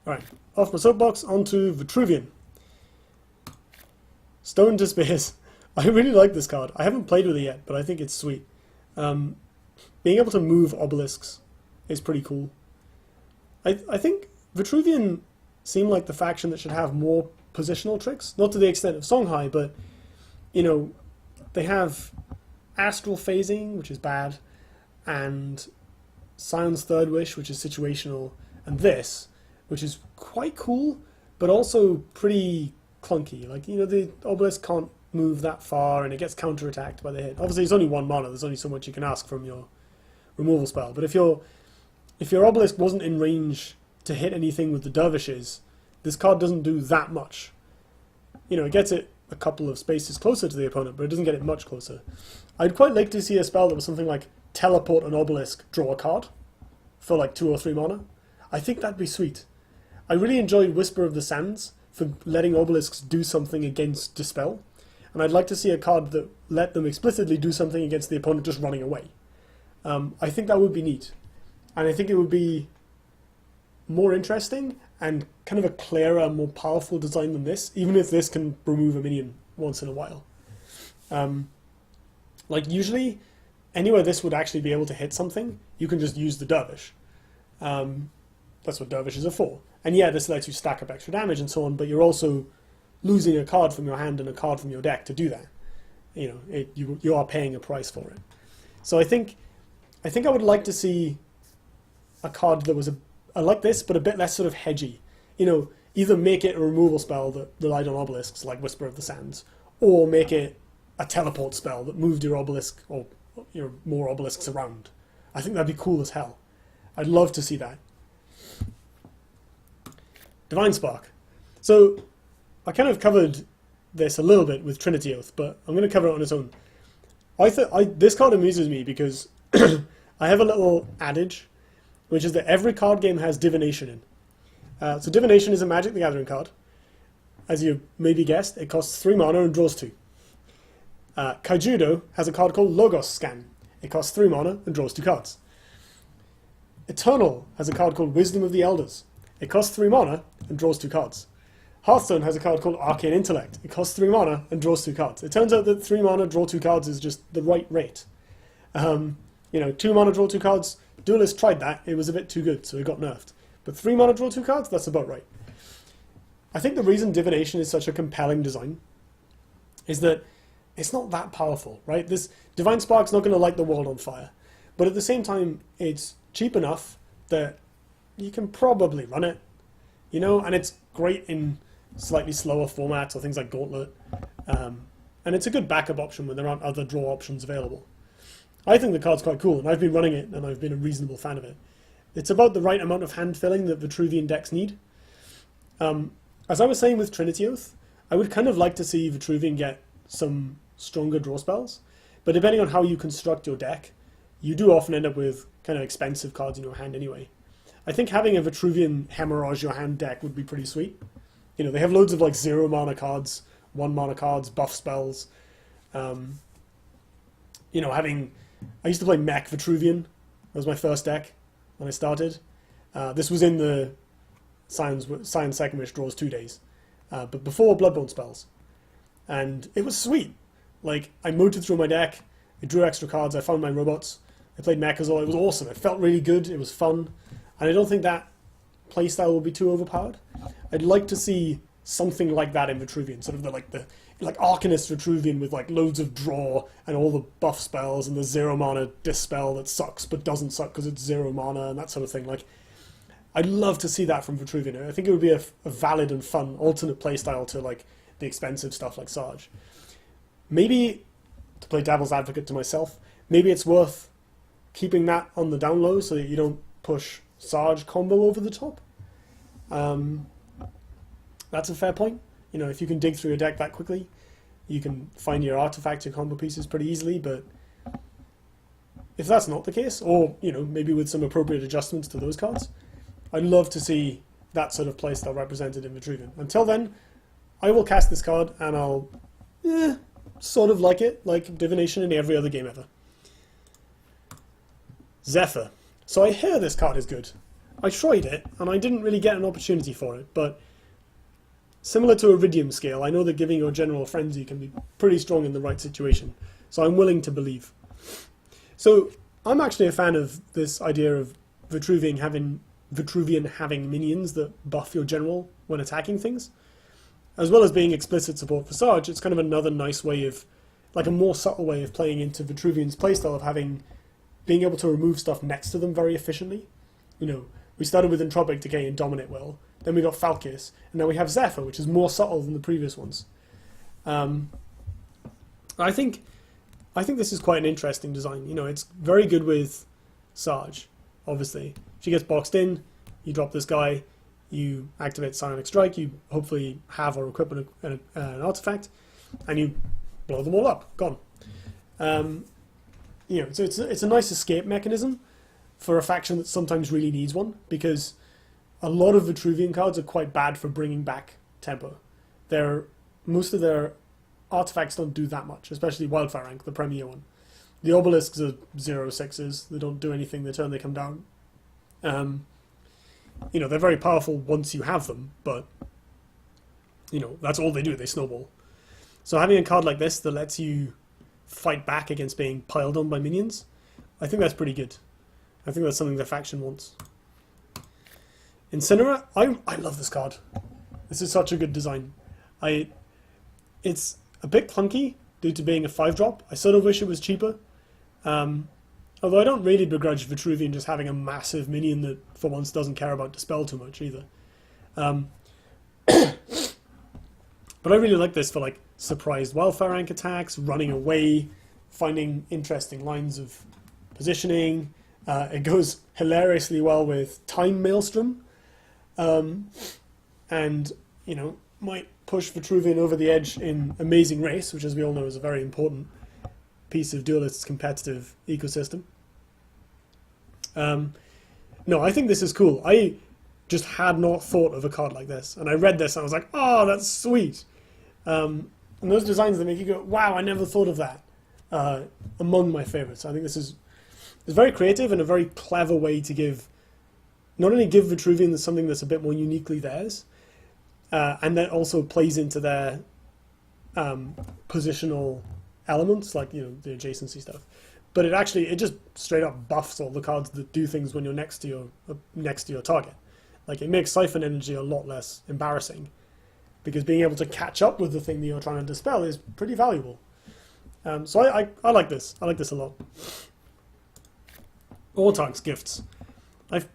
Alright, off my soapbox, onto Vetruvian. Stone to Spears. I really like this card. I haven't played with it yet, but I think it's sweet. Being able to move obelisks is pretty cool. I think Vetruvian seem like the faction that should have more positional tricks. Not to the extent of Songhai, but, you know, they have astral phasing, which is bad, and Sion's Third Wish, which is situational, and this, which is quite cool, but also pretty clunky. Like, you know, the obelisk can't move that far, and it gets counterattacked by the hit. Obviously, it's only 1 mana. There's only so much you can ask from your removal spell. But if your obelisk wasn't in range to hit anything with the dervishes, this card doesn't do that much. You know, it gets it a couple of spaces closer to the opponent, but it doesn't get it much closer. I'd quite like to see a spell that was something like teleport an obelisk, draw a card for like 2 or 3 mana. I think that'd be sweet. I really enjoyed Whisper of the Sands for letting obelisks do something against Dispel, and I'd like to see a card that let them explicitly do something against the opponent just running away. I think that would be neat, and I think it would be more interesting and kind of a clearer, more powerful design than this, even if this can remove a minion once in a while. Like usually, anywhere this would actually be able to hit something, you can just use the dervish. That's what dervishes are for. And yeah, this lets you stack up extra damage and so on, but you're also losing a card from your hand and a card from your deck to do that. You know, you are paying a price for it. So I think I would like to see a card that was like this, but a bit less sort of hedgy. You know, either make it a removal spell that relied on obelisks, like Whisper of the Sands, or make it a teleport spell that moved your obelisk or your more obelisks around. I think that'd be cool as hell. I'd love to see that. Divine Spark. So I kind of covered this a little bit with Trinity Oath, but I'm going to cover it on its own. This card amuses me because I have a little adage, which is that every card game has Divination in. So Divination is a Magic the Gathering card. As you maybe guessed, it costs 3 mana and draws 2. Kaijudo has a card called Logos Scan. It costs 3 mana and draws 2 cards. Eternal has a card called Wisdom of the Elders. It costs 3 mana and draws 2 cards. Hearthstone has a card called Arcane Intellect. It costs 3 mana and draws 2 cards. It turns out that 3 mana, draw 2 cards is just the right rate. You know, 2 mana, draw 2 cards. Duelyst tried that. It was a bit too good, so it got nerfed. But 3 mana, draw 2 cards, that's about right. I think the reason Divination is such a compelling design is that it's not that powerful, right? This Divine Spark's not going to light the world on fire. But at the same time, it's cheap enough that you can probably run it, you know, and it's great in slightly slower formats or things like Gauntlet. And it's a good backup option when there aren't other draw options available. I think the card's quite cool, and I've been running it, and I've been a reasonable fan of it. It's about the right amount of hand filling that Vetruvian decks need. As I was saying with Trinity Oath, I would kind of like to see Vetruvian get some stronger draw spells, but depending on how you construct your deck, you do often end up with kind of expensive cards in your hand anyway. I think having a Vetruvian hemorrhage your hand deck would be pretty sweet. You know, they have loads of like 0 mana cards, 1 mana cards, buff spells. You know, I used to play Mech Vetruvian. That was my first deck when I started. This was in the Science Second Wish draws 2 days, but before Bloodborn spells. And it was sweet. Like, I motored through my deck, I drew extra cards, I found my robots, I played Mechazor. It was awesome. It felt really good, it was fun. And I don't think that playstyle will be too overpowered. I'd like to see something like that in Vetruvian, sort of like Arcanist Vetruvian with like loads of draw and all the buff spells and the 0 mana Dispel that sucks but doesn't suck because it's 0 mana and that sort of thing. Like, I'd love to see that from Vetruvian. I think it would be a valid and fun alternate playstyle to like the expensive stuff like Sarge. Maybe, to play devil's advocate to myself, maybe it's worth keeping that on the down low so that you don't push Sarge combo over the top. That's a fair point. You know, if you can dig through your deck that quickly, you can find your artifact, your combo pieces pretty easily, but if that's not the case, or, you know, maybe with some appropriate adjustments to those cards, I'd love to see that sort of playstyle represented in Vetruvian. Until then, I will cast this card, and I'll sort of like it, like Divination in every other game ever. ZEPHYR. So I hear this card is good. I tried it, and I didn't really get an opportunity for it, but similar to Iridium scale, I know that giving your general frenzy can be pretty strong in the right situation, so I'm willing to believe. So I'm actually a fan of this idea of Vetruvian having minions that buff your general when attacking things. As well as being explicit support for Sarge, it's kind of another nice way of, like a more subtle way of playing into Vetruvian's playstyle of being able to remove stuff next to them very efficiently. You know, we started with Entropic Decay and Dominate Will, then we got Falkis, and now we have ZEPHYR, which is more subtle than the previous ones. I think this is quite an interesting design. You know, it's very good with Sarge, obviously. She gets boxed in, you drop this guy, you activate Psionic Strike, you hopefully have or equip an artifact, and you blow them all up. Gone. You know, so it's a nice escape mechanism for a faction that sometimes really needs one, because a lot of Vetruvian cards are quite bad for bringing back tempo. Most of their artifacts don't do that much, especially Wildfire Rank, the premier one. The Obelisks are 0/6s. They don't do anything the turn they come down. You know, they're very powerful once you have them, but, you know, that's all they do. They snowball. So having a card like this that lets you fight back against being piled on by minions, I think that's pretty good. I think that's something the faction wants. Incinera, I love this card. This is such a good design. It's a bit clunky due to being a 5-drop. I sort of wish it was cheaper. Although I don't really begrudge Vetruvian just having a massive minion that for once doesn't care about Dispel too much either. But I really like this for like surprised Wildfire Rank attacks, running away, finding interesting lines of positioning. It goes hilariously well with Time Maelstrom. And, you know, might push Vetruvian over the edge in Amazing Race, which as we all know is a very important piece of Duelyst's competitive ecosystem. No, I think this is cool. I just had not thought of a card like this, and I read this and I was like, oh, that's sweet. And those designs that make you go, wow, I never thought of that, among my favorites. I think this is very creative and a very clever way to not only give Vetruvian something that's a bit more uniquely theirs, and that also plays into their positional elements, like, you know, the adjacency stuff. But it just straight up buffs all the cards that do things when you're next to your target. Like, it makes Siphon Energy a lot less embarrassing, because being able to catch up with the thing that you're trying to dispel is pretty valuable. So I like this. I like this a lot. AUTARCH'S Gifts. I've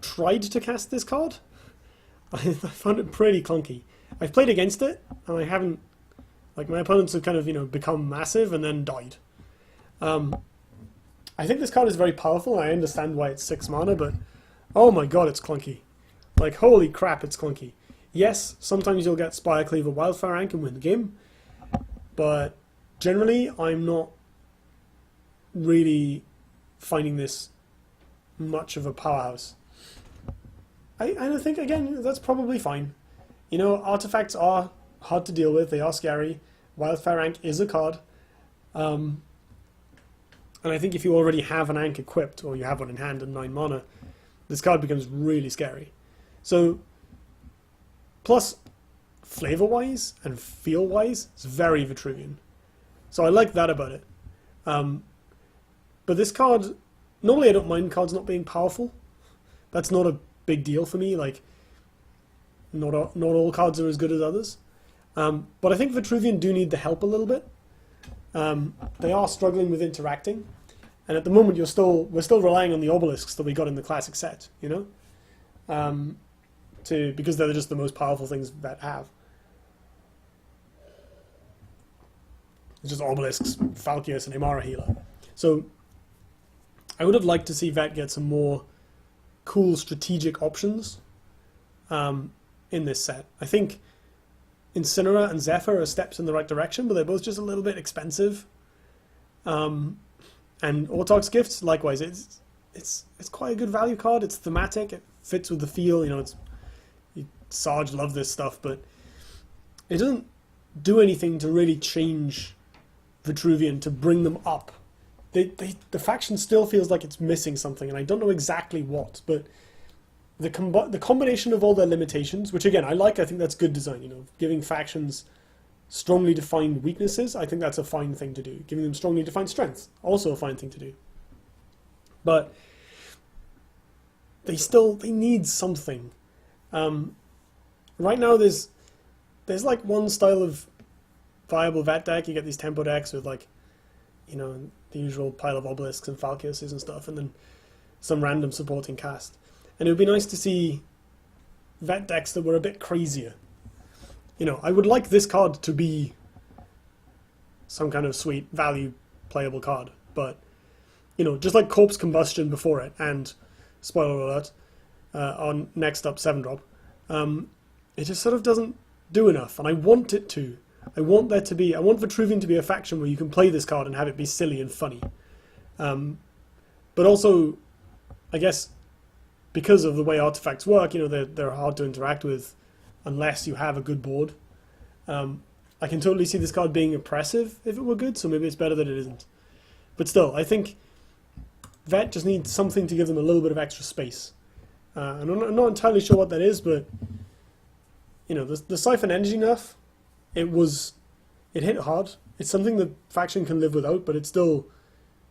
tried to cast this card. I found it pretty clunky. I've played against it, and I haven't... Like, my opponents have kind of, you know, become massive and then died. I think this card is very powerful. I understand why it's 6 mana, but oh my god, it's clunky. Like, holy crap, it's clunky. Yes, sometimes you'll get Spire Cleaver Wildfire Rank and win the game, but generally I'm not really finding this much of a powerhouse. I think, again, that's probably fine. You know, artifacts are hard to deal with. They are scary. Wildfire Rank is a card. And I think if you already have an Ankh equipped, or you have one in hand and 9 mana, this card becomes really scary. So, plus, flavor-wise and feel-wise, it's very Vetruvian. So I like that about it. But this card, normally I don't mind cards not being powerful. That's not a big deal for me. Like, not all cards are as good as others. But I think Vetruvian do need the help a little bit. They are struggling with interacting, and at the moment we're still relying on the obelisks that we got in the classic set, you know, because they're just the most powerful things that have. It's just obelisks, Falkius, and Imara Healer. So I would have liked to see Vet get some more cool strategic options in this set. I think Incinera and ZEPHYR are steps in the right direction, but they're both just a little bit expensive. And AUTARCH'S Gifts, likewise, it's quite a good value card. It's thematic. It fits with the feel. You know, Sarge love this stuff, but it doesn't do anything to really change Vetruvian to bring them up. The faction still feels like it's missing something, and I don't know exactly what, but the combination of all their limitations, which again I like. I think that's good design. You know, giving factions strongly defined weaknesses, I think that's a fine thing to do. Giving them strongly defined strengths, also a fine thing to do. But they need something. Right now there's like one style of viable Vet deck. You get these tempo decks with like, you know, the usual pile of obelisks and Falchiuses and stuff, and then some random supporting cast. And it would be nice to see Vet decks that were a bit crazier. You know, I would like this card to be some kind of sweet value playable card, but, you know, just like Corpse Combustion before it, and, spoiler alert, on next up 7-drop, it just sort of doesn't do enough, and I want it to. I want Vetruvian to be a faction where you can play this card and have it be silly and funny. But also, I guess, because of the way artifacts work, you know, they're hard to interact with unless you have a good board. I can totally see this card being oppressive if it were good, so maybe it's better that it isn't. But still, I think Vet just needs something to give them a little bit of extra space. And I'm not entirely sure what that is, but, you know, the Siphon Energy nerf, it hit hard. It's something the faction can live without, but it's still,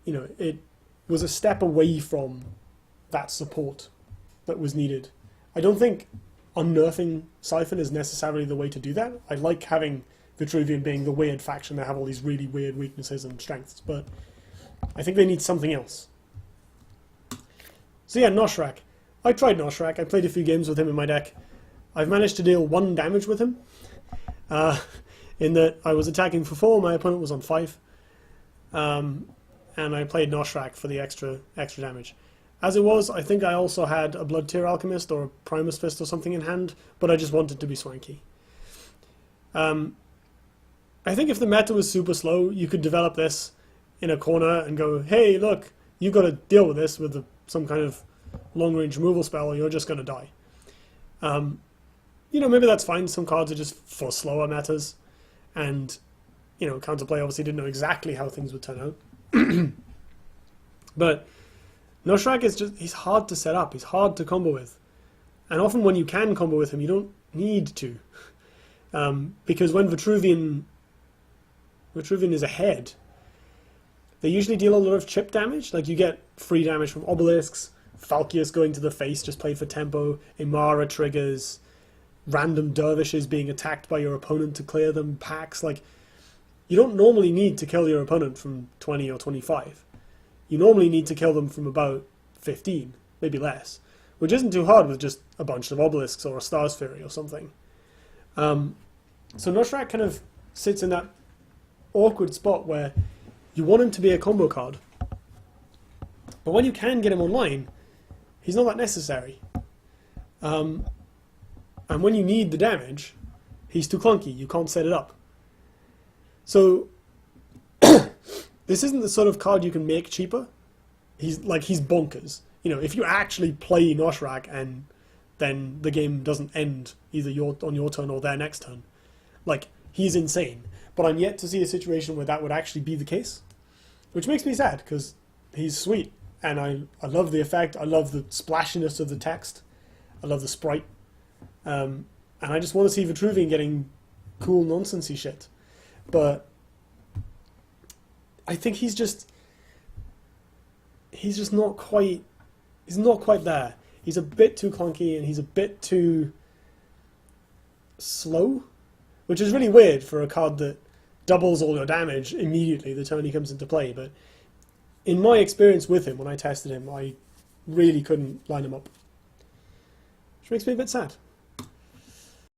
you know, it was a step away from that support that was needed. I don't think unnerfing Siphon is necessarily the way to do that. I like having Vetruvian being the weird faction that have all these really weird weaknesses and strengths, but I think they need something else. So yeah, NOSH-RAK. I tried NOSH-RAK. I played a few games with him in my deck. I've managed to deal 1 damage with him, in that I was attacking for 4, my opponent was on 5, and I played NOSH-RAK for the extra damage. As it was, I think I also had a Blood Tear Alchemist or a Primus Fist or something in hand, but I just wanted to be swanky. I think if the meta was super slow, you could develop this in a corner and go, hey, look, you got to deal with this with some kind of long-range removal spell or you're just going to die. You know, maybe that's fine. Some cards are just for slower metas. And, you know, Counterplay obviously didn't know exactly how things would turn out. But NOSH-RAK is just, he's hard to set up. He's hard to combo with. And often when you can combo with him, you don't need to. Because when Vetruvian is ahead, they usually deal a lot of chip damage. Like, you get free damage from obelisks, Falchius going to the face, just played for tempo, Imara triggers, random dervishes being attacked by your opponent to clear them, packs. Like, you don't normally need to kill your opponent from 20 or 25. You normally need to kill them from about 15, maybe less, which isn't too hard with just a bunch of obelisks or a Star's Fury or something. So NOSH-RAK kind of sits in that awkward spot where you want him to be a combo card, but when you can get him online, he's not that necessary. And when you need the damage, he's too clunky. You can't set it up. So this isn't the sort of card you can make cheaper. He's bonkers. You know, if you actually play NOSH-RAK and then the game doesn't end either on your turn or their next turn, like, he's insane. But I'm yet to see a situation where that would actually be the case, which makes me sad because he's sweet and I love the effect. I love the splashiness of the text. I love the sprite. And I just want to see Vetruvian getting cool nonsensey shit. But I think he's just not quite there. He's a bit too clunky and he's a bit too slow, which is really weird for a card that doubles all your damage immediately the turn he comes into play. But in my experience with him, when I tested him, I really couldn't line him up, which makes me a bit sad.